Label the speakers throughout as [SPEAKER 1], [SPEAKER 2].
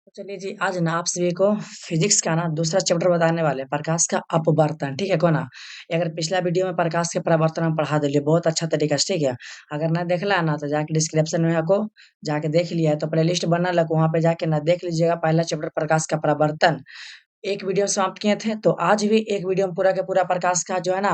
[SPEAKER 1] तो चलिए जी, आज ना आप सभी को फिजिक्स का ना दूसरा चैप्टर बताने वाले हैं, प्रकाश का अपवर्तन, ठीक है को ना? अगर पिछला वीडियो में प्रकाश के परावर्तन हम पढ़ा दिले बहुत अच्छा तरीका से, ठीक है? अगर ना देखला है ना तो जाके डिस्क्रिप्शन में को जाके देख लिया है तो प्लेलिस्ट बनल है, वहाँ पे जाके ना देख लीजिएगा पहला चैप्टर प्रकाश का परावर्तन। एक वीडियो समाप्त किए थे, तो आज भी एक वीडियो में पूरा का पूरा प्रकाश का जो है ना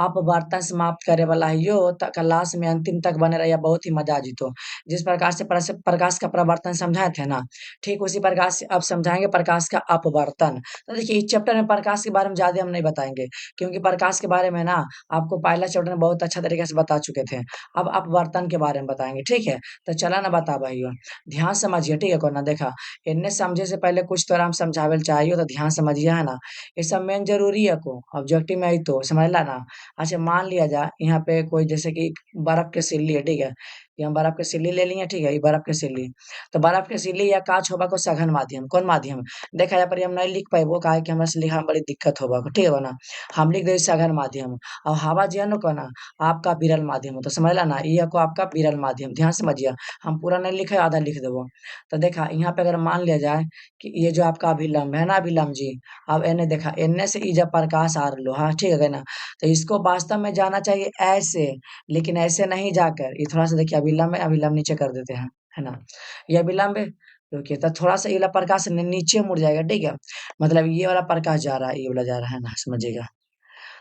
[SPEAKER 1] अपवर्तन समाप्त करे वाला है यो तक लास्ट में अंतिम तक बने रहिए, बहुत ही मजा आ जीतो। जिस प्रकार से प्रकाश का परावर्तन समझाए थे ना, ठीक उसी प्रकार से अब समझाएंगे प्रकाश का अपवर्तन। तो देखिए इस चैप्टर में प्रकाश के बारे में ज्यादा हम नहीं बताएंगे, क्योंकि प्रकाश के बारे में ना आपको पहला चैप्टर में बहुत अच्छा तरीके से बता चुके थे। अब अपवर्तन के बारे में बताएंगे, ठीक है? तो चला ना बता भाइयों, ध्यान समझिए, ठीक है? को ना देखा इन्ने समझे से पहले कुछ तो हम समझावे चाहिए, तो ध्यान समझिए है ना। ये सब मेन जरूरी है को ऑब्जेक्टिव में आई तो समझला ना। अच्छा मान लिया जाए यहाँ पे कोई जैसे कि बर्फ के सिल्ली है, ठीक है? ये हम बर्फ के सिल्ली ले लिए, ठीक है? ये बर्फ के सिल्ली, तो बर्फ के सिल्ली या काच होबा को सघन माध्यम, कौन माध्यम? देखा यहाँ पर हम नहीं लिख पाए वो काहे कि हमरा से लिखा में बड़ी दिक्कत होबा को, ठीक है ना? हम लिख दे सघन माध्यम। और हवा जो है ना को ना आपका विरल माध्यम हो, तो समझला ना ये को आपका विरल माध्यम, ध्यान समझिए। हम पूरा नहीं लिखे, आधा लिख देबो। तो देखा यहाँ पे अगर मान लिया जाए कि ये जो आपका अभिलंब है ना, अभिलंब जी, अब एने देखा एने से ई जब प्रकाश आ रहा, हाँ ठीक है ना? तो इसको वास्तव में जाना चाहिए ऐसे, लेकिन ऐसे नहीं जाकर ये थोड़ा सा देखिए अभिलंब है, अभिलंब नीचे कर देते हैं, है ना? ये अभिलंब है, रुकिए तो थोड़ा सा ये वाला प्रकाश नीचे मुड़ जाएगा, ठीक है? मतलब ये वाला प्रकाश जा रहा है, ये वाला जा रहा है ना, समझिएगा।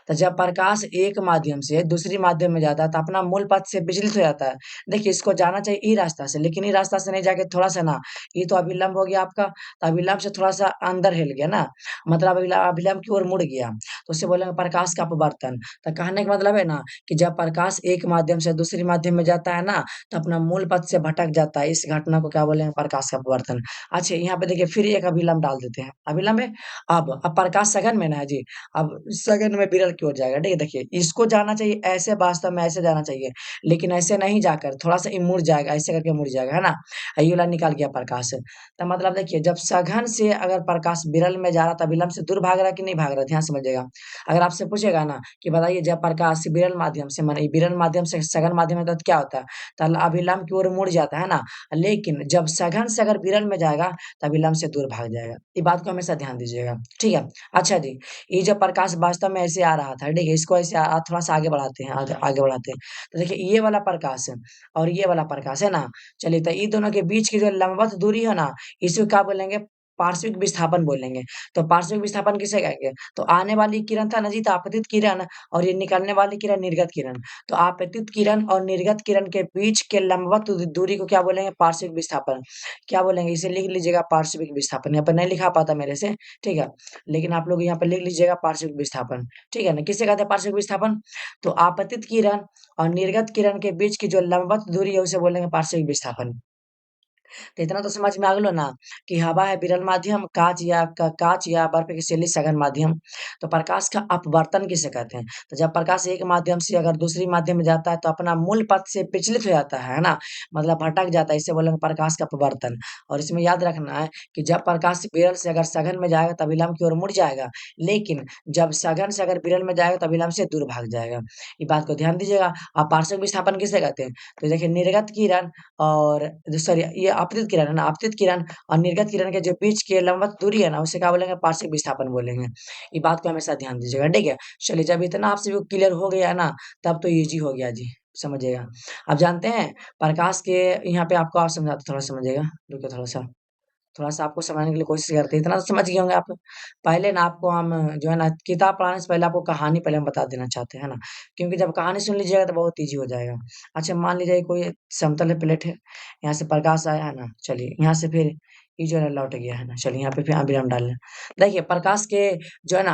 [SPEAKER 1] तो जब प्रकाश एक माध्यम से दूसरी माध्यम में जाता है तो अपना मूल पथ से विचलित हो जाता है। देखिए इसको जाना चाहिए ई रास्ता से, लेकिन ई रास्ता से नहीं जाके थोड़ा सा ना, ये तो अभिलंब हो गया आपका, तो अभिलंब से थोड़ा सा अंदर हिल गया ना, मतलब अभिलंब की ओर मुड़ गया, तो उसे बोलेंगे प्रकाश का अपवर्तन। तो कहने का मतलब है ना कि जब प्रकाश एक माध्यम से दूसरी माध्यम में जाता है ना, तो अपना मूल पथ से भटक जाता है, इस घटना को क्या बोलेंगे? प्रकाश का अपवर्तन। अच्छा यहाँ पे देखिए फिर एक अभिलंब डाल देते हैं, अभिलंब है। अब प्रकाश सघन में ना है जी, अब सघन में विरल की ओर जाएगा, ठीक है? देखिए इसको जाना चाहिए ऐसे, वास्तव में ऐसे जाना चाहिए, लेकिन ऐसे नहीं जाकर थोड़ा सा ये मुड़ जाएगा, ऐसे करके मुड़ जाएगा, है ना? ये वाला निकाल गया प्रकाश। तो मतलब देखिए जब सघन से अगर प्रकाश विरल में जा रहा था, विलंब से दूर भाग रहा है कि नहीं भाग रहा, ध्यान समझिएगा। अगर आपसे पूछेगा ना कि बताइए जब प्रकाश विरल माध्यम से माने विरल माध्यम से सघन माध्यम में तो क्या होता है? तो अभिलंब की ओर मुड़ जाता है ना, लेकिन जब सघन से अगर विरल में जाएगा तो अभिलंब से दूर भाग जाएगा। ये बात को हमेशा ध्यान दीजिएगा, ठीक है? अच्छा जी, ये जब प्रकाश वास्तव में ऐसे आ रहा था, ठीक है? इसको ऐसे थोड़ा-सा आगे बढ़ाते हैं, आगे आगे बढ़ाते हैं। तो देखिए ये वाला प्रकाश है और ये वाला प्रकाश है ना, चलिए तो इन दोनों के बीच की जो लंबवत दूरी है ना, इसे क्या बोलेंगे? पार्श्विक विस्थापन बोलेंगे। तो पार्श्विक विस्थापन किसे कहेंगे? तो आने वाली किरण था ना जी, तो आपतित किरण, और ये निकलने वाली किरण निर्गत किरण। तो आपतित किरण और निर्गत किरण के बीच के लंबवत दूरी को क्या बोलेंगे? पार्श्विक विस्थापन। क्या बोलेंगे? इसे लिख लीजिएगा पार्श्विक विस्थापन, यहाँ पे नहीं लिखा पाता मेरे से, ठीक है? लेकिन आप लोग यहाँ पे लिख लीजिएगा पार्श्विक विस्थापन, ठीक है ना? किसे कहते हैं पार्श्विक विस्थापन? तो आपतित किरण और निर्गत किरण के बीच की जो लंबवत दूरी है उसे बोलेंगे पार्श्विक विस्थापन। तो इतना तो समझ में आ गलो ना कि हवा है विरल माध्यम, कांच या बर्फ की सिल्ली सघन माध्यम। तो प्रकाश का अपवर्तन किसे कहते हैं? तो जब प्रकाश एक माध्यम से अगर दूसरी माध्यम में जाता है तो अपना मूल पथ से विचलित हो जाता है ना, मतलब भटक जाता है, इसे बोलेंगे प्रकाश का अपवर्तन। और इसमें याद रखना है कि जब प्रकाश विरल से अगर सघन में जाएगा तो विलंब की ओर मुड़ जाएगा, लेकिन जब सघन से अगर विरल में जाएगा तो विलंब से दूर भाग जाएगा। ये बात को ध्यान दीजिएगा। अब पार्श्विक विस्थापन किसे कहते हैं? तो देखिए निर्गत किरण और सॉरी ये आपतित किरण है ना, आपतित किरण और निर्गत किरण के जो बीच की लंबवत दूरी है ना, उसे क्या बोलेंगे? पार्श्विक विस्थापन बोलेंगे। ये बात को हमेशा ध्यान दीजिएगा, ठीक है? चलिए जब इतना आप सभी को क्लियर हो गया है ना, तब तो ईज़ी हो गया जी, समझिएगा। अब जानते हैं प्रकाश के यहाँ पे आपको और समझाता हूँ, थोड़ा समझिएगा, रुकिए थोड़ा-सा। थोड़ा-सा आपको समझाने के लिए कोशिश करते हैं, इतना तो समझ गए होंगे आप। पहले ना आपको हम जो है ना किताब पढ़ाने से पहले आपको कहानी पहले हम बता देना चाहते हैं ना, क्योंकि जब कहानी सुन लीजिएगा तो बहुत ईज़ी हो जाएगा। अच्छा मान लीजिए कोई समतल प्लेट है, यहाँ से प्रकाश आया है ना, चलिए यहाँ से फिर ये जो है लौट गया है ना, चलिए यहाँ पे फिर अभी हम डाल रहे हैं। देखिए प्रकाश के जो है ना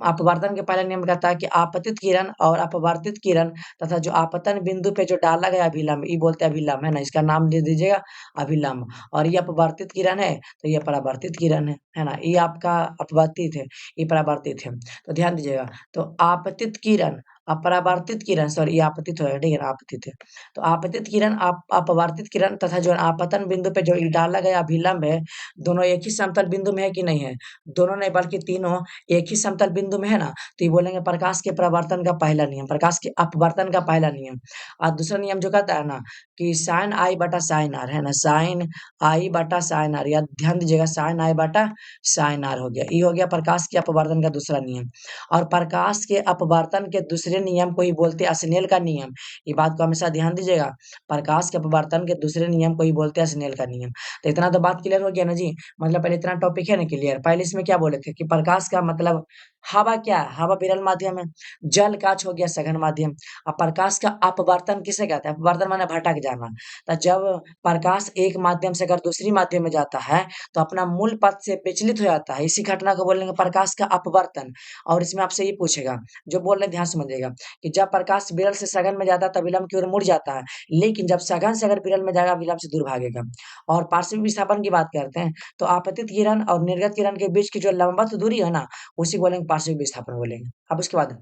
[SPEAKER 1] अपवर्तन के पहला नियम कहता है कि आपतित किरण और अपवर्तित किरण तथा जो आपतन बिंदु पे जो डाला गया अभिलंब, ये बोलते हैं अभिलंब, है ना? इसका नाम दे दीजिएगा अभिलंब। और ये अपवर्तित किरण है, तो ये परावर्तित किरण है ना? ये आपका अपवर्तित है, ये परावर्तित है। तो ध्यान दीजिएगा, तो आपतित किरण अपरावर्तित किरण, सॉरी ये आपतित हो, ठीक है ना, आपतित है। तो आपतित किरण, अपवर्तित किरण तथा जो आपतन बिंदु पे जो डाला गया अभिलंब है, दोनों एक ही समतल बिंदु में है कि नहीं है? दोनों नहीं बल्कि तीनों एक ही समतल बिंदु में है ना, तो ये बोलेंगे प्रकाश के परावर्तन का पहला नियम, प्रकाश के अपवर्तन का पहला नियम। और दूसरा नियम जो कहता है ना कि साइन आई बटा साइन आर, है ना, साइन आई बटा साइन आर, या ध्यान दीजिएगा, साइन आई बटा साइन आर हो गया, ये हो गया प्रकाश के अपवर्तन का दूसरा नियम। और प्रकाश के अपवर्तन के दूसरे नियम को ही बोलते हैं स्नेल का नियम। ये बात को हमेशा ध्यान दीजिएगा, प्रकाश के अपवर्तन के दूसरे नियम को ही बोलते हैं स्नेल का नियम। तो इतना तो बात क्लियर हो गया ना जी, मतलब पहले इतना टॉपिक है ना क्लियर। पहले इसमें क्या बोले थे कि प्रकाश का मतलब हवा क्या है, हवा विरल माध्यम है, जल काच हो गया सघन माध्यम। अब प्रकाश का अपवर्तन किसे कहते हैं? अपवर्तन माने भटक जाना। तो जब प्रकाश एक माध्यम से अगर दूसरी माध्यम में जाता है तो अपना मूल पथ से विचलित हो जाता है, इसी घटना को बोलेंगे प्रकाश का अपवर्तन। और इसमें आपसे ये पूछेगा, जो बोल रहे हैं ध्यान से समझिएगा, कि जब प्रकाश विरल से सघन में जाता है तब विलंब की ओर मुड़ जाता है, लेकिन जब सघन से अगर विरल में जाएगा विलंब से दूर भागेगा। और पार्श्विक विस्थापन की बात करते हैं तो आपतित किरण और निर्गत किरण के बीच की जो लंबवत दूरी है ना, उसी को बोलेंगे पार्श्विक विस्थापन बोलेंगे। अब उसके बाद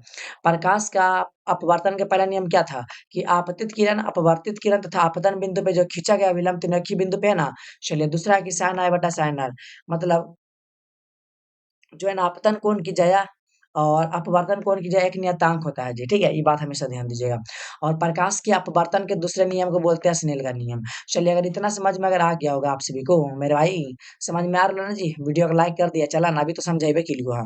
[SPEAKER 1] प्रकाश का अपवर्तन का पहला नियम क्या था कि आपतित किरण, अपवर्तित किरण तथा आपतन बिंदु पे जो खींचा गया विलंब तीनों एक ही बिंदु पे है ना। चलिए दूसरा है कि साइन आई बटा साइन आर, मतलब जो है ना आपतन कोण की जया और अपवर्तन कोण की जया एक नियतांक होता है जी, ठीक है, ये बात हमेशा ध्यान दीजिएगा। और प्रकाश के अपवर्तन के दूसरे नियम को बोलते हैं स्नेल का नियम। चलिए अगर इतना समझ में अगर आ गया होगा आप सभी को, मेरे भाई समझ में आ रहा है ना जी, वीडियो को लाइक कर दिया, चला ना, अभी तो समझेबे के लिए। हाँ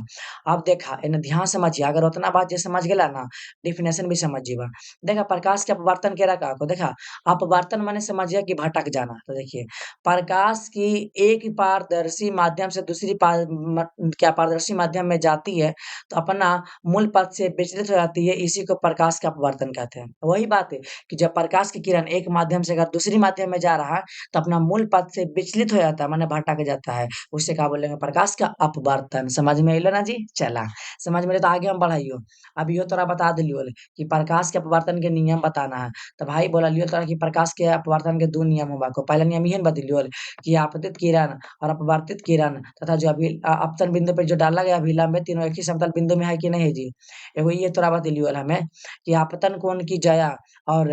[SPEAKER 1] अब देखा इन्हें ध्यान समझिए, अगर उतना बात जे समझ गया ना, डिफिनेशन भी समझ जीवा। देखा प्रकाश के अपवर्तन के रखा को, देखा अपवर्तन माने समझिए कि भटक जाना। तो देखिए प्रकाश की एक पारदर्शी माध्यम से दूसरी क्या पारदर्शी माध्यम में जाती है तो अपना मूल पथ से विचलित हो जाती है, इसी को प्रकाश का अपवर्तन कहते हैं। वही बात है कि जब प्रकाश की किरण एक माध्यम से अगर दूसरी माध्यम में जा रहा है तो अपना मूल पथ से विचलित हो जाता है, माने भटक जाता है, उससे क्या बोलेंगे? प्रकाश का अपवर्तन। समझ में अइलो ना जी? चला समझ में तो आगे हम बढ़ाइयो। अब यो तोरा बता दिलियो कि प्रकाश के अपवर्तन के नियम बताना है। तो भाई बोला लियो तोरा कि प्रकाश के अपवर्तन के दो नियम होबा को, पहला नियम इहे न बतलियो कि आपतित किरण और अपवर्तित किरण तथा जो अपतन बिंदु पे जो डाला गया अभिलंब है, तीनों एक ही समतल बिंदु में है कि नहीं है जी? एगो ये तोरा बतलियो हमें कि आपतन कोण की जया और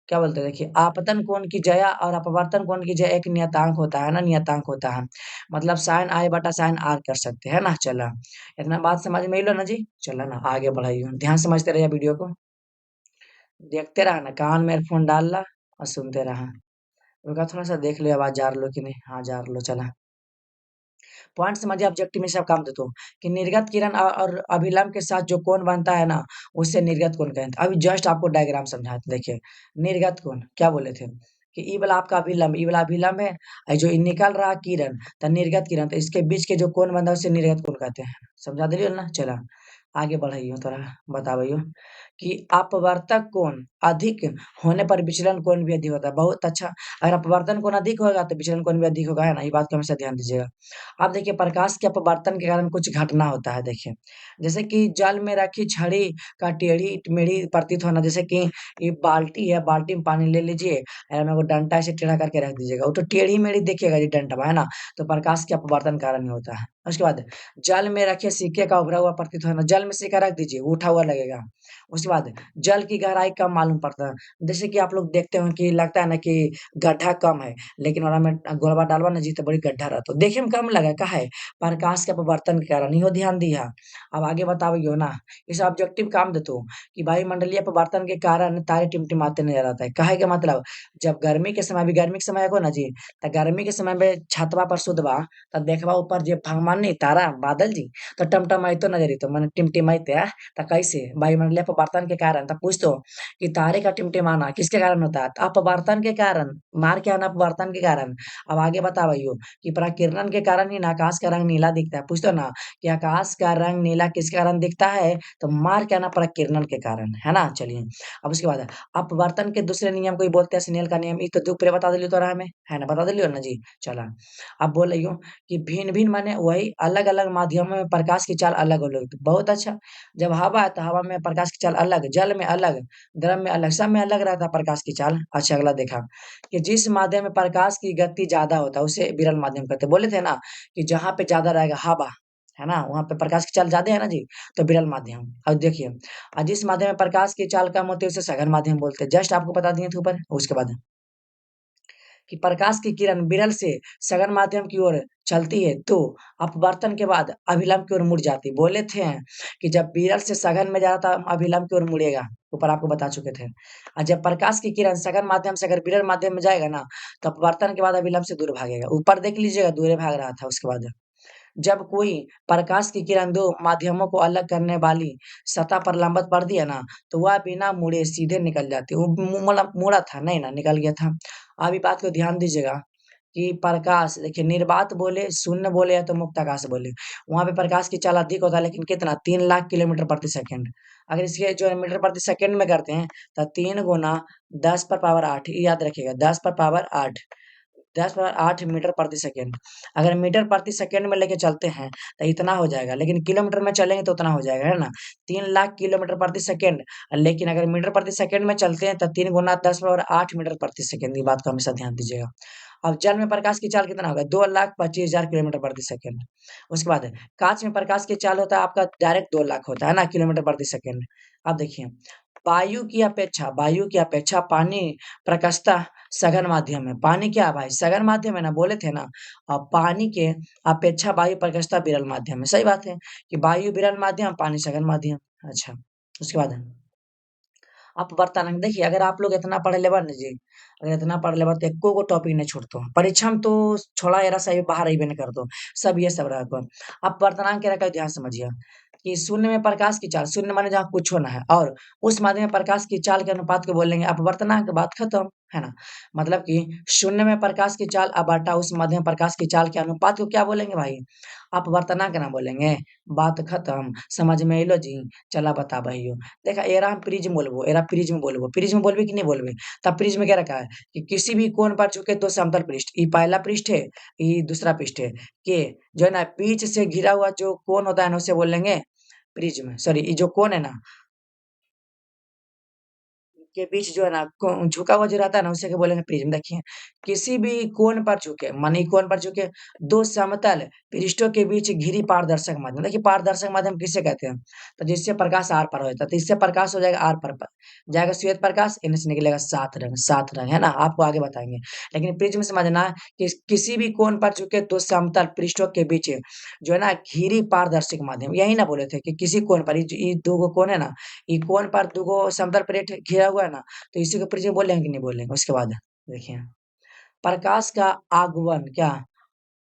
[SPEAKER 1] क्या बोलते हैं, देखिए आपतन कोण की जया और अपवर्तन कोण की जया एक नियतांक होता है ना, नियतांक होता है, मतलब साइन आई बटा साइन आर कर सकते हैं ना। चला इतना बात समझ में लो ना जी, चला ना आगे बढ़ाइयो, ध्यान समझते रहिए वीडियो को, देखते रहा ना, कान में ईयरफोन डाल ला और सुनते रहा। उनका थोड़ा सा देख लो आवाज जार लो कि नहीं, हाँ जार लो। चला पॉइंट समझिए, ऑब्जेक्टिव में सब काम देता हूँ कि निर्गत किरण और अभिलंब के साथ जो कोण बनता है ना, उससे निर्गत कोण कहते हैं। अभी जस्ट आपको डायग्राम समझाते हैं, देखिए निर्गत कोण क्या बोले थे कि ई वाला आपका अभिलंब, ई वाला अभिलंब है, और जो ई निकल रहा किरण तो निर्गत किरण, तो इसके बीच के जो कोण बंधा है उसे निर्गत कोण कहते हैं। समझा दिलियो ना। चला आगे बढ़ाइयो, थोड़ा बताइयो कि अपवर्तक कोण अधिक होने पर विचलन कोण भी अधिक होता है। बहुत अच्छा, अगर अपवर्तन कोण अधिक होगा तो विचलन कोण भी अधिक होगा, है ना, ये बात को हमेशा ध्यान दीजिएगा। अब देखिए प्रकाश के अपवर्तन के कारण कुछ घटना होता है, देखिए जैसे कि जल में रखी छड़ी का टेढ़ी मेढ़ी प्रतीत होना, जैसे कि ये बाल्टी है, बाल्टी में पानी ले लीजिए और वो डंडा ऐसे टेढ़ा करके रख दीजिएगा, वो तो टेढ़ी मेढ़ी देखिएगा ये डंडा, है ना, तो प्रकाश के अपवर्तन कारण ही होता है। उसके बाद जल में रखे सिक्के का उभरा हुआ प्रतीत होना, जल में सिक्का रख दीजिए वो उठा हुआ लगेगा। उसके बाद जल की गहराई कम मालूम पड़ता है, जैसे कि आप लोग देखते हो कि लगता है ना कि गड्ढा कम है, लेकिन ओकरा में गोलबा डालबा ना जी तो बड़ी गड्ढा रहता, देखे में कम लगे, काहे? प्रकाश के अपवर्तन के कारण, इहो ध्यान दिहा। अब आगे बताइयो ना, इस ऑब्जेक्टिव काम देतो कि वायुमंडलीय अपवर्तन के कारण तारे टिमटिमाते नजर आता है। काहे के मतलब जब गर्मी के समय, अभी गर्मी के समय को ना जी, तो गर्मी के समय में छतवा पर सुतबा तो देखबा ऊपर जे भगवान नहीं तारा बादल जी, तो टमटमाइतो नजर अइतो, माने टिमटिमाइते, तो कैसे? वायुमंडलीय अपवर्तन के कारण। तो पूछतो कि तारे का टिमटिमाना किसके कारण होता है? तो अपवर्तन के कारण, मार के आना अपवर्तन के कारण। अब आगे बताइयो कि प्रकीर्णन के कारण ही ना आकाश का रंग नीला दिखता है। पूछतो ना कि आकाश का रंग नीला किसके कारण दिखता है? तो मार के आना प्रकीर्णन के कारण, है ना। चलिए अब उसके बाद अपवर्तन के दूसरे नियम को ही बोलते हैं स्नेल का नियम। ई तो दुख बता दिलियो तोरा हमें, है ना, बता दिलियो ना जी। चला अब बोल रही हूँ कि भिन्न-भिन्न माने वही अलग-अलग माध्यमों में प्रकाश की चाल अलग-अलग। बहुत अच्छा, जब हवा है तो हवा में प्रकाश की चाल अलग, जल में अलग, द्रव में अलग, सब में अलग रहता है प्रकाश की चाल। अच्छा अगला देखा कि जिस माध्यम में प्रकाश की गति ज़्यादा होता है उसे विरल माध्यम कहते हैं। बोले थे ना कि जहाँ पे ज़्यादा रहेगा हवा, है ना? वहाँ पे प्रकाश की चाल ज़्यादा है ना जी, तो विरल माध्यम। अब देखिए जिस माध्यम में प्रकाश की चाल कम होती है उसे सघन माध्यम बोलते हैं। जस्ट आपको बता दिए थे ऊपर, उसके बाद कि प्रकाश की किरण विरल से सघन माध्यम की ओर चलती है तो अपवर्तन के बाद अभिलंब की ओर मुड़ जाती है। बोले थे कि जब विरल से सघन में जाता अभिलंब की ओर मुड़ेगा, ऊपर आपको बता चुके थे। और जब प्रकाश की किरण सघन माध्यम से अगर विरल माध्यम में जाएगा ना, तो अपवर्तन के बाद अभिलंब से दूर भागेगा। ऊपर देख लीजिएगा दूर भाग रहा था, उसके बाद जब कोई प्रकाश की किरण दो माध्यमों को अलग करने वाली सतह पर लंबवत पड़ दिया ना, तो वह बिना मुड़े सीधे निकल जाती है। वो मतलब मुड़ा था नहीं ना, निकल गया था। अब ये बात को ध्यान दीजिएगा कि प्रकाश देखिए निर्वात बोले, शून्य बोले या तो मुक्त आकाश बोले, वहाँ पे प्रकाश की चाल अधिक होता है लेकिन कितना 3 लाख किलोमीटर प्रति सेकंड। अगर इसके जो है मीटर प्रति सेकंड में करते हैं तो 3 गुना 10 पर पावर 8 याद रखिएगा 10 पर पावर 8 10 पावर 8 मीटर प्रति सेकंड। अगर मीटर प्रति सेकंड में लेके चलते हैं तो इतना हो जाएगा, लेकिन किलोमीटर में चलेंगे तो उतना हो जाएगा, है ना? 3 लाख किलोमीटर प्रति सेकंड। लेकिन अगर मीटर प्रति सेकंड में चलते हैं तो 3 गुना 10 पावर 8 मीटर प्रति सेकंड। ये बात को हमेशा ध्यान दीजिएगा। अब जल में प्रकाश की चाल कितना होगा? 2,25,000 किलोमीटर प्रति सेकंड। उसके बाद कांच में प्रकाश की चाल होता है आपका डायरेक्ट 2 लाख होता है ना किलोमीटर प्रति सेकंड। अब देखिए वायु की अपेक्षा पानी प्रकाशता सघन माध्यम है। पानी क्या है भाई? सघन माध्यम है ना, बोले थे ना। अब पानी के अपेक्षा वायु प्रकाशता विरल माध्यम है। सही बात है कि वायु विरल माध्यम, पानी सघन माध्यम। अच्छा, उसके बाद अपवर्तन देखिए अगर आप लोग इतना पढ़ लेबा न जी, अगर इतना पढ़ लेबा तो एको गो टॉपिक नहीं छोड़तो। परीक्षा में तो छोड़ा एरा सही बाहर अइबे नहीं करतो। सब ये सब रहतो। अपवर्तनांक के रखा ध्यान समझिए कि शून्य में प्रकाश की चाल, शून्य माने जहाँ कुछ ना है और उस माध्यम में प्रकाश की चाल के अनुपात को बोलेंगे अपवर्तनांक, बात खत्म, है ना? मतलब कि शून्य में प्रकाश की चाल बटा उस माध्यम में प्रकाश की चाल के अनुपात को क्या बोलेंगे भाई? अपवर्तनांक ना बोलेंगे। बात खत्म, समझ में अइलो जी? चला बता भइयो। देखा एरा हम प्रिज्म बोलबो, एरा प्रिज्म बोलबो। प्रिज्म बोलबे कि नहीं बोलबे? तब प्रिज्म क्या रखा है कि किसी भी कोण पर झुके दो समतल पृष्ठ, ये पहला पृष्ठ है, ये दूसरा पृष्ठ है, के जो है ना बीच से घिरा हुआ जो कोण होता है ना उसे बोलेंगे प्रिज्म। सॉरी, ये जो कोण है ना के बीच जो है ना झुका हुआ जो रहता है ना उसे क्या बोलेंगे? प्रिज्म। देखिए किसी भी कोण पर झुके माने कोण पर झुके दो समतल पृष्ठों के बीच घिरी पारदर्शक माध्यम। देखिए पारदर्शक माध्यम किसे कहते हैं? तो जिससे प्रकाश आर पार हो जाता है, तो इससे प्रकाश हो जाएगा आर पार जाएगा श्वेत प्रकाश, इनमें से निकलेगा 7 रंग, है ना? आपको आगे बताएंगे। लेकिन प्रिज्म समझना कि किसी भी कोण पर झुके दो समतल पृष्ठों के बीच जो है ना घिरी पारदर्शक माध्यम, यही ना बोले थे कि किसी कोण पर ये दो गो कोण है ना, ये कोण पर दुगो समतल प्लेट घिरा हुआ है ना, तो इसी को प्रिज्म बोलेंगे कि नहीं बोलेंगे? उसके बाद देखिए प्रकाश का आगमन क्या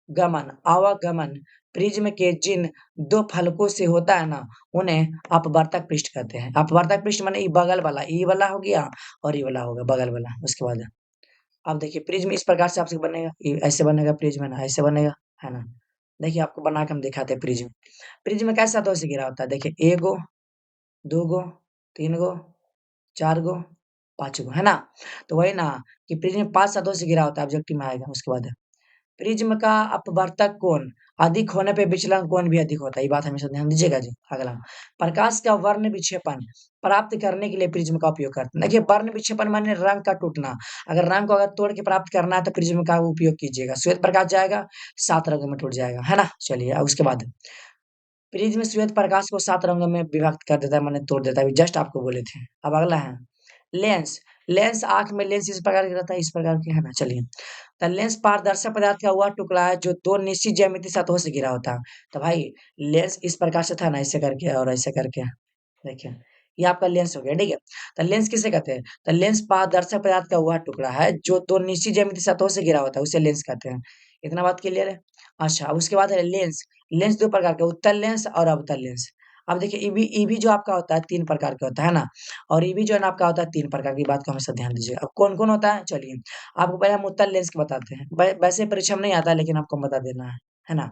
[SPEAKER 1] गमन आवागमन प्रिज्म के जिन दो फलकों से होता है ना उन्हें अपवर्तक पृष्ठ कहते हैं। अपवर्तक पृष्ठ माने ये बगल वाला, ये वाला हो गया और ये वाला होगा बगल वाला। उसके बाद अब देखिए प्रिज्म इस प्रकार से आपसे बनेगा, ये ऐसे बनेगा प्रिज्म, है ना? ऐसे बनेगा, है ना? देखिए आपको बना के हम दिखाते हैं प्रिज्म। प्रिज्म कैसा तो से घिरा होता है? देखिए एगो, दूगो, तीन गो, 4 गो, 5 गो, है ना? तो वही ना कि प्रिज्म 5 सतहों से घिरा होता है, ऑब्जेक्टिव में आएगा। उसके बाद प्रिज्म का अपवर्तक कोण अधिक होने पे विचलन कोण भी अधिक होता है। ये बात हमेशा ध्यान दीजिएगा जी। अगला प्रकाश का वर्ण विक्षेपण प्राप्त करने के लिए प्रिज्म का उपयोग करते हैं। देखिए वर्ण विक्षेपण माने रंग का टूटना। अगर रंग को अगर तोड़ के प्राप्त करना है तो प्रिज्म का उपयोग कीजिएगा। श्वेत प्रकाश जाएगा 7 रंगों में टूट जाएगा, है ना? चलिए उसके बाद प्रिज्म श्वेत प्रकाश को 7 रंगों में विभक्त कर देता है, माने तोड़ देता है। जस्ट आपको बोले थे। अब अगला है लेंस। लेंस आँख में लेंस इस प्रकार का रहता है, इस प्रकार के, है ना? चलिए तो लेंस पारदर्शक पदार्थ का वह टुकड़ा है जो 2 निश्चित ज्यामितीय सतहों से घिरा होता है। तो भाई लेंस इस प्रकार से था ना, ऐसे करके और ऐसे करके। देखिए ये आपका लेंस हो गया, ठीक है? तो लेंस किसे कहते हैं? तो लेंस पारदर्शक पदार्थ का वह टुकड़ा है जो 2 निश्चित ज्यामितीय सतहों से घिरा होता है, उसे लेंस कहते हैं। इतना बात क्लियर है? अच्छा, अब उसके बाद है लेंस। लेंस 2 प्रकार के, उत्तल लेंस और अवतल लेंस। अब देखिए ईबी जो आपका होता है 3 प्रकार का होता है ना, और ईबी जो है ना आपका होता है 3 प्रकार की। बात को हमेशा ध्यान दीजिएगा। अब कौन-कौन होता है? चलिए आपको पहले हम उत्तल लेंस के बताते हैं। वैसे परीक्षा में नहीं आता है लेकिन आपको बता देना है ना?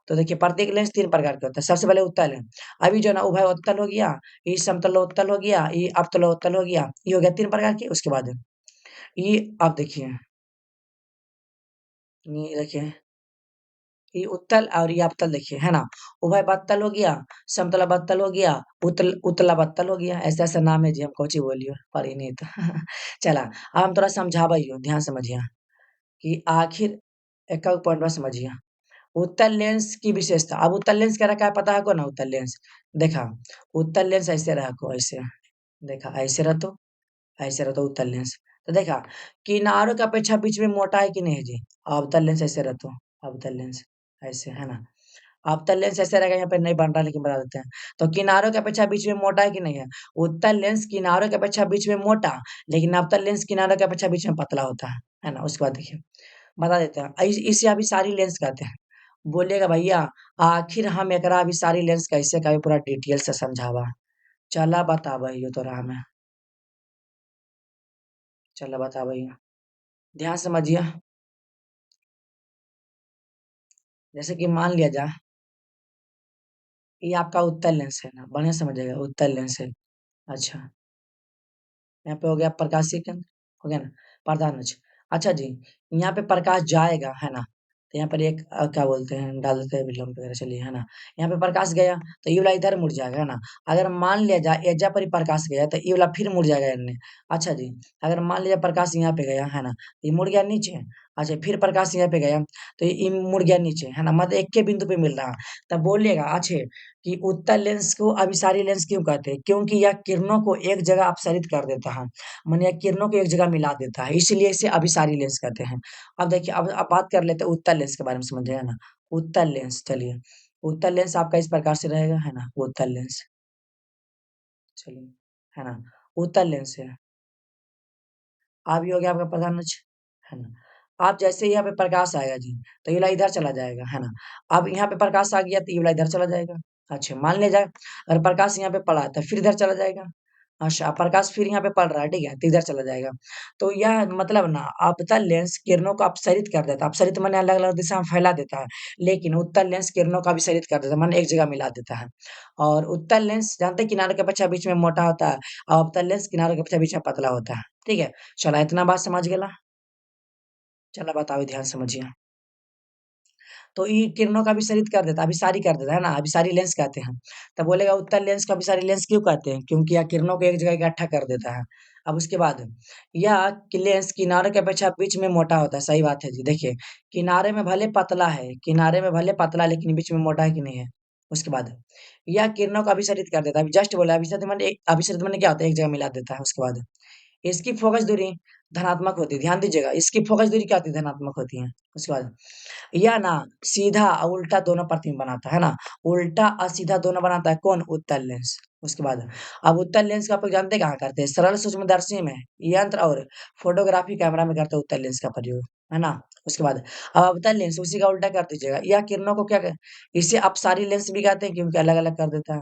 [SPEAKER 1] तो देखिए प्रत्येक लेंस 3 प्रकार के होता है। सबसे पहले उत्तल है। अभी जो है ना उभयोत्तल हो गया, ये समतलोत्तल हो गया, ये अवतलोत्तल हो गया। ये हो गया 3 प्रकार के। उसके बाद ये आप देखिए, ये देखिए ये उत्तल और ये अवतल देखिए, है ना? उभयबत्तल हो गया, समतलबत्तल हो गया, उतलाबत्तल हो गया। ऐसा-ऐसा नाम है जी, हम कौची बोलियो, पढ़ी नहीं तो। चला, अब हम थोड़ा समझावइयो, ध्यान समझिए कि आखिर एक पॉइंटवा समझिए। उत्तल लेंस की विशेषता। अब उत्तल लेंस क्या रखा है पता है को ना? उत्तल लेंस देखा, उत्तल लेंस ऐसे रहा को, ऐसे देखा, ऐसे रहा तो, ऐसे रहा तो उत्तल लेंस। तो देखा किनारों की अपेक्षा बीच में मोटा है कि नहीं है जी? अवतल लेंस ऐसे रहा तो, अवतल लेंस ऐसे है ना, अवतल लेंस ऐसे रहेगा, यहाँ पे नहीं बन रहा लेकिन बता देते हैं। तो किनारों की अपेक्षा बीच में मोटा है कि नहीं है? उत्तल लेंस किनारों की अपेक्षा बीच में मोटा, लेकिन अवतल लेंस किनारों की अपेक्षा बीच में पतला होता है ना। उसके बाद देखिए बता देते हैं, इसे अभिसारी लेंस कहते हैं। बोलिएगा भैया आखिर हम एकरा अभिसारी लेंस कैसे का पूरा डिटेल से समझावा। चला बता भैया तो राह में, चला बता भैया, ध्यान से समझिए। जैसे कि मान लिया जाए ये आपका उत्तल लेंस है ना, बढ़िया समझिएगा, उत्तल लेंस है। अच्छा, यहाँ पे हो गया प्रकाशीय केंद्र, हो गया ना, प्रधान अक्ष। अच्छा जी, यहाँ पे प्रकाश जाएगा है ना, तो यहाँ पर एक क्या बोलते हैं, डाल देते हैं विलोम वगैरह, चलिए है ना। यहाँ पे प्रकाश गया तो ये वाला इधर मुड़ जाएगा है ना। अगर मान लिया जाए एजा पर ही प्रकाश गया तो ये वाला फिर मुड़ जाएगा इनने। अच्छा जी, अगर मान लिया प्रकाश यहाँ पे गया है ना, तो ये मुड़ गया नीचे। अच्छा, फिर प्रकाश यहाँ पे गया तो ये मुड़ गया नीचे है ना, मतलब एक के बिंदु पे मिल रहा। तब बोलिएगा अच्छे कि उत्तल लेंस को अभिसारी लेंस क्यों कहते हैं? क्योंकि यह किरणों को एक जगह अपसरित कर देता है, माने यह किरणों को एक जगह मिला देता है, इसलिए इसे अभिसारी लेंस कहते हैं। अब देखिए, अब बात कर लेते हैं उत्तल लेंस के बारे में, समझे है ना। उत्तल लेंस, चलिए उत्तल लेंस आपका इस प्रकार से रहेगा है ना, उत्तल लेंस, चलिए है ना, उत्तल लेंस है। अब ये हो गया आपका प्रधान अक्ष है ना। आप जैसे ही यहाँ पे प्रकाश आएगा जी, तो ये वाला इधर चला जाएगा है ना। अब यहाँ पे प्रकाश आ गया तो ये वाला इधर चला जाएगा। अच्छा, मान लिया जाए अगर प्रकाश यहाँ पे पड़ा तो फिर इधर चला जाएगा। अच्छा, प्रकाश फिर यहाँ पे पड़ रहा है, ठीक है, तो इधर चला जाएगा। तो यह मतलब ना अवतल लेंस किरणों को अपसरित कर देता है, अपसरित माने अलग अलग दिशा में फैला देता है, लेकिन उत्तल लेंस किरणों का विसरित कर देता है, माने एक जगह मिला देता है। और उत्तल लेंस जानते हैं किनारे के अपेक्षा बीच में मोटा होता है, और अवतल लेंस किनारे के अपेक्षा बीच में पतला होता है। ठीक है, चलो इतना बात समझ गेला। चलो बताओ, ध्यान से समझिए। तो ये किरणों का अभिसरित कर देता है, अभिसारी कर देता है ना, अभिसारी लेंस कहते हैं। तब बोलेगा उत्तल लेंस को अभिसारी लेंस क्यों कहते हैं? क्योंकि यह किरणों को एक जगह इकट्ठा कर देता है। अब उसके बाद यह लेंस किनारे की अपेक्षा बीच में मोटा होता है, सही बात है जी। देखिए किनारे में भले पतला है, किनारे में भले पतला है, लेकिन बीच में मोटा है कि नहीं है। उसके बाद यह किरणों को अभिसरित कर देता है, अभी जस्ट बोला अभिसरित माने क्या होता है, एक जगह मिला देता है। उसके बाद इसकी फोकस दूरी धनात्मक होती है, ध्यान दीजिएगा, इसकी फोकस दूरी क्या होती है, धनात्मक होती है। उसके बाद या ना सीधा और उल्टा दोनों प्रतिबिंब बनाता है ना, उल्टा और सीधा दोनों बनाता है कौन? उत्तल लेंस। उसके बाद अब उत्तल लेंस का आप जानते कहाँ करते हैं? सरल सूक्ष्मदर्शी में, यंत्र और फोटोग्राफी कैमरा में करते हैं उत्तल लेंस का प्रयोग, है ना। उसके बाद अब अवतल लेंस उसी का उल्टा कर दीजिएगा, यह किरणों को इसे अपसारी लेंस भी कहते हैं क्योंकि अलग अलग कर देता है।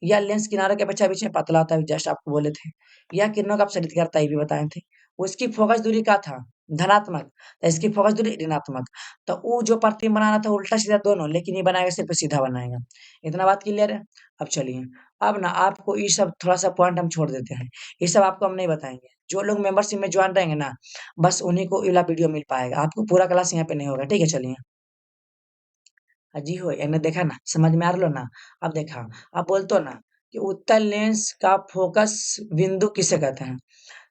[SPEAKER 1] यह लेंस किनारे के अपेक्षा बीच में पतला होता है, जस्ट आपको बोले थे। यह किरणों का अपसरित करता है, ये भी बताए थे। उसकी फोकस दूरी क्या था? धनात्मक, तो इसकी फोकस दूरी ऋणात्मक। तो वो जो प्रतिबिंब बनाना था उल्टा सीधा दोनों, लेकिन ये बनाएगा सिर्फ सीधा बनाएगा। इतना बात क्लियर है? अब चलिए, अब ना आपको ये सब थोड़ा सा पॉइंट हम छोड़ देते हैं, ये सब आपको हम नहीं बताएंगे। जो लोग मेंबरशिप में ज्वाइन रहेंगे ना, बस उन्हीं को ये वाला वीडियो मिल पाएगा, आपको पूरा क्लास यहाँ पे नहीं होगा। ठीक है, चलिए। जी हो एने देखा ना, समझ में आ रहा ना। अब देखा, अब बोलतो ना कि उत्तल लेंस का फोकस बिंदु किसे कहते हैं?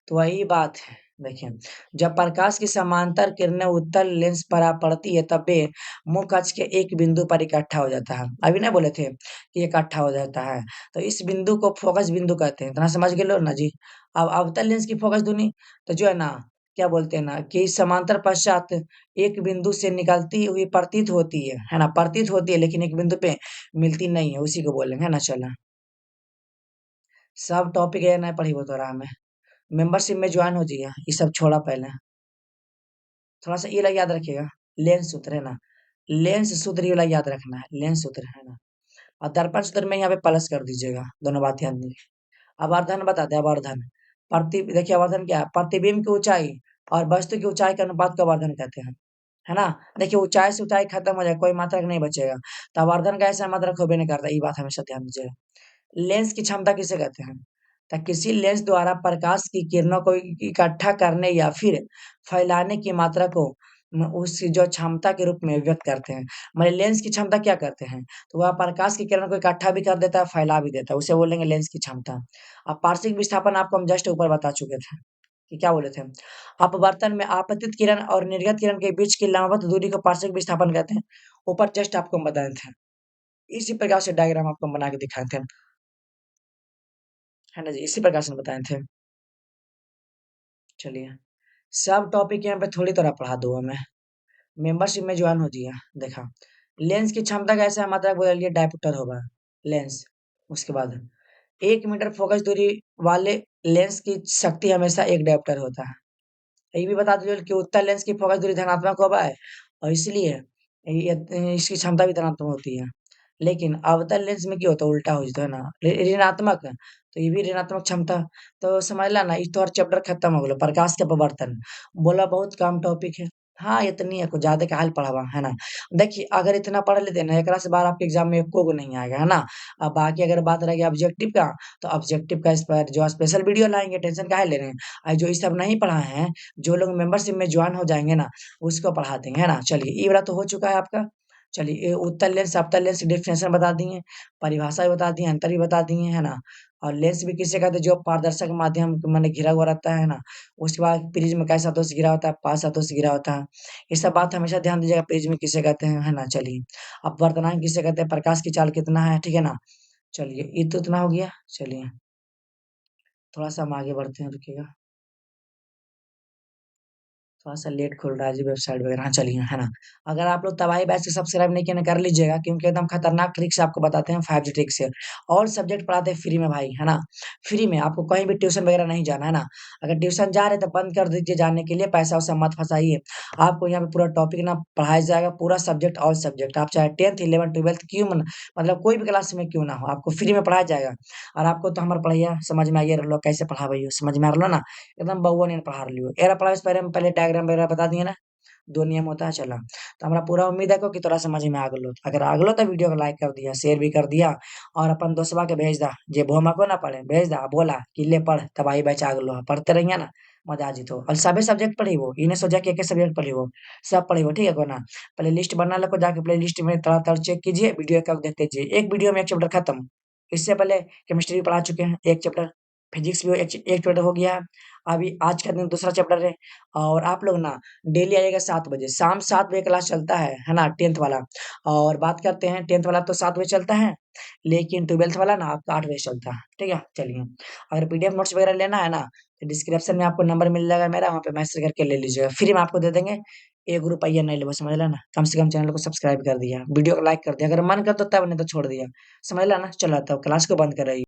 [SPEAKER 1] तो वही बात है। देखिए, जब प्रकाश की समांतर किरणें उत्तल लेंस पर आ पड़ती है तब वे मुख्य अक्ष के एक बिंदु पर इकट्ठा हो जाता है। अभी ना बोले थे कि इकट्ठा हो जाता है, तो इस बिंदु को फोकस बिंदु कहते हैं। इतना समझ गए लो ना जी। अब अवतल लेंस की फोकस दूनी तो जो है ना, क्या बोलते हैं ना कि समांतर पश्चात एक बिंदु से निकलती हुई प्रतीत होती है ना, प्रतीत होती है, लेकिन एक बिंदु पे मिलती नहीं है, उसी को बोलेंगे, है ना। चला सब टॉपिक है ना, पढ़ी वो तो रहा में मेंबरशिप में ज्वाइन हो जाइए, ये सब छोड़ा पहले। थोड़ा सा ये वाला याद रखिएगा, लेंस सूत्र है ना, लेंस सूत्र ये वाला याद रखना है, लेंस सूत्र है ना। और दर्पण सूत्र में यहाँ पे प्लस कर दीजिएगा, दोनों बात ध्यान दीजिए। आवर्धन बताते हैं, आवर्धन देखिए आवर्धन क्या है? प्रतिबिंब की ऊंचाई और वस्तु की ऊंचाई के अनुपात को आवर्धन कहते हैं, है ना। देखिए ऊंचाई से ऊंचाई खत्म हो जाए, कोई मात्रक नहीं बचेगा, तो आवर्धन का ऐसा मात्रक होबे नहीं करता, ये बात हमेशा ध्यान दीजिएगा। लेंस की क्षमता किसे कहते हैं? तो किसी लेंस द्वारा प्रकाश की किरणों को इकट्ठा करने या फिर फैलाने की मात्रा को उसकी जो क्षमता के रूप में व्यक्त करते हैं। माने लेंस की क्षमता क्या करते हैं? तो वह प्रकाश की किरण को इकट्ठा भी कर देता है, फैला भी देता है, उसे बोलेंगे लेंस की क्षमता। अब पार्श्विक विस्थापन आपको हम जस्ट ऊपर बता चुके थे। कि क्या बोले थे? अपवर्तन में आपतित किरण और निर्गत किरण के बीच की लंबवत दूरी को पार्श्विक विस्थापन कहते हैं। ऊपर जस्ट आपको हम बताए थे। इसी प्रकार से डायग्राम आपको हम बना के दिखाए थे। है ना जी? इसी प्रकार से बताए थे। चलिए, सब टॉपिक यहाँ पे थोड़ी तरह पढ़ा दूँगा मैं। मेंबरशिप में जॉइन हो जिए। देखा, लेंस की क्षमता का ऐसा मात्रक बदलिए डायप्टर होगा लेंस। उसके बाद 1 मीटर फोकस दूरी वाले लेंस की शक्ति हमेशा 1 डायप्टर होता है। ये भी बता दीजिए कि उत्तल लेंस की फोकस दूरी धनात्मक होगा है और इसलिए इसकी क्षमता भी धनात्मक होती है। लेकिन अवतल लेंस में क्या होता है, उल्टा हो जाता है ना, ऋणात्मक है, तो ये भी ऋणात्मक क्षमता। तो समझ ला ना, इस तो हर चैप्टर खत्म हो गया। प्रकाश के अपवर्तन बोला, बहुत कम टॉपिक है। हाँ, इतनी है, कुछ ज्यादा काहे पढ़ावा, है ना। देखिए, अगर इतना पढ़ लेते ना, एकरा से बाहर आपके एग्जाम में एको को नहीं आएगा, है ना। अब बाकी अगर बात रह गई ऑब्जेक्टिव का, तो ऑब्जेक्टिव का इस पर जो स्पेशल वीडियो लाएंगे, टेंशन काहे ले रहे हैं। और जो इस सब नहीं पढ़ाए हैं, जो लोग मेंबरशिप में ज्वाइन हो जाएंगे ना, उसको पढ़ा देंगे, है ना। चलिए, ये वाला तो हो चुका है आपका। चलिए, ये उत्तल लेंस अवतल लेंस की डिफिनेशन बता दिए, परिभाषा भी बता दी, अंतर भी बता दिए, है ना। और लेंस भी किसे कहते हैं, जो पारदर्शक माध्यम माने घिरा हुआ रहता है ना। उसके बाद प्रिज्म कैसे धातु से घिरा होता है, पास धातु से घिरा होता है। ये सब बात हमेशा ध्यान दीजिएगा, प्रिज्म किसे कहते हैं, है ना। चलिए, अब वर्तनांक किसे कहते हैं, प्रकाश की चाल कितना है, ठीक है ना। चलिए, ये तो इतना हो गया। चलिए, थोड़ा सा हम आगे बढ़ते हैं, रुकिएगा। थोड़ा-सा लेट खुल रहा है जी वेबसाइट वगैरह। हाँ, चलिए, है ना। अगर आप लोग तबाही बैच से सब्सक्राइब नहीं किए ना, कर लीजिएगा, क्योंकि एकदम खतरनाक ट्रिक्स आपको बताते हैं, 5G ट्रिक से। ऑल सब्जेक्ट पढ़ाते हैं फ्री में भाई, है ना। फ्री में, आपको कहीं भी ट्यूशन वगैरह नहीं जाना, है ना। अगर ट्यूशन जा रहे हैं तो बंद कर दीजिए जाने के लिए, पैसा-वैसा मत फँसाइए। आपको यहाँ पे पूरा टॉपिक ना पढ़ाया जाएगा, पूरा सब्जेक्ट, ऑल सब्जेक्ट। आप चाहे 10th, 11th, 12th क्यों मन मतलब कोई भी क्लास में क्यों ना हो, आपको फ्री में पढ़ाया जाएगा। और आपको तो हमार पढ़ैया समझ में आइए रहलो, कैसे पढ़ावै हो, समझ में आ रहलो ना। एकदम बउआ नियन पढ़ा रहलियो। एरा पढ़ावे से पहले डायग्राम वगैरह बता दिए ना। 2 नियम होता है, चला। तो हमरा पूरा उम्मीद है कि तोरा समझ में आ गेलो। अगर आ गेलो तो वीडियो को लाइक कर दिया, शेयर भी कर दिया और अपन दोस्तवा के भेज दा, जे भोमा को ना पढ़े, भेज दा, बोला कि ले पढ़, तबाही बैच आ गेलो, पढ़ते रहिए ना, मजा आ जितो। और सभी सब्जेक्ट पढ़िबो, ई नहीं सोचा कि एके सब्जेक्ट पढ़िबो, सब पढ़िबो, ठीक है को ना। प्ले लिस्ट बना लो, जाके प्ले लिस्ट में तड़ातड़ चेक कीजिए, वीडियो कब देखते जाइए। एक वीडियो में एक चैप्टर खत्म। इससे पहले केमिस्ट्री पढ़ा चुके हैं, एक चैप्टर। फिजिक्स भी एक चैप्टर हो गया है। अभी आज का दिन दूसरा चैप्टर है। और आप लोग ना डेली आइएगा 7 बजे, शाम 7 बजे क्लास चलता है ना, 10th वाला। और बात करते हैं, 10th वाला तो 7 बजे चलता है, लेकिन 12th वाला ना आपका 8 बजे चलता है, ठीक है। चलिए, अगर पीडीएफ नोट्स वगैरह लेना है ना, तो डिस्क्रिप्शन में आपको नंबर मिल जाएगा मेरा, वहाँ पे मैसेज करके ले लीजिएगा, फ्री में आपको दे देंगे। 1 रुपया नहीं लेबो, समझ ला ना। कम से कम चैनल को सब्सक्राइब कर दिया, वीडियो को लाइक कर दिया, अगर मन कर तो तब, नहीं तो छोड़ दिया, समझ ला ना। चलो, तब क्लास को बंद कर रही।